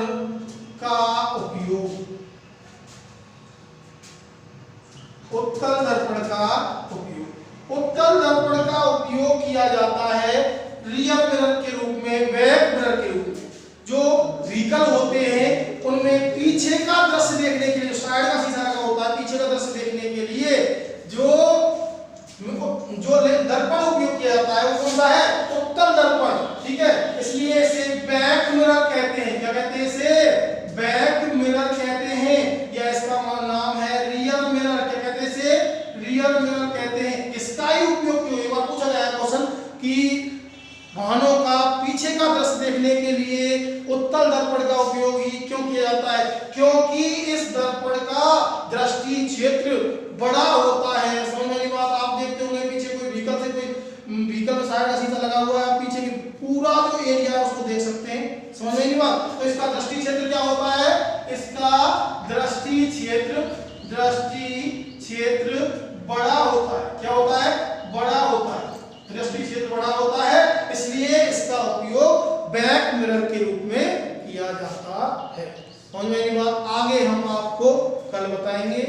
का उपयोग, उत्तल दर्पण का उपयोग। उत्तल दर्पण का उपयोग किया जाता है रियर मिरर के रूप में, बैक मिरर के रूप में। जो व्हीकल होते हैं उनमें पीछे का दृश्य देखने के लिए, साइड का शीशा लगा होता है, पीछे का दृश्य देखने के लिए जो दर्पण उपयोग किया जाता है वो कौन सा है, उत्तल दर्पण। ठीक है, इसलिए इसे बैक मिरर कहते हैं। क्या कहते हैं, इसे बैक मिरर कहते हैं, या इसका नाम है रियर मिरर। क्या कहते हैं इसे, रियर मिरर कहते हैं। इसका ही उपयोग क्यों, एक बार पूछा गया क्वेश्चन कि वाहनों का पीछे का दृश्य देखने के लिए उत्तल दर्पण का उपयोग ही क्यों किया जाता है, क्योंकि इस दर्पण का दृष्टि क्षेत्र बड़ा होता है। समझ में बात, आप देखते होंगे पीछे कोई व्हीकल में साइड का शीशा लगा हुआ है, पीछे की पूरा जो एरिया है उसको देख सकते हैं। समझ में बात, तो इसका दृष्टि क्षेत्र क्या होता है, इसका दृष्टि क्षेत्र बड़ा होता है। क्या होता है, बड़ा होता है, दृष्टि क्षेत्र बड़ा होता है, इसलिए इसका उपयोग बैक मिरर के रूप में किया जाता है। समझ में बात, आगे हम आपको कल बताएंगे।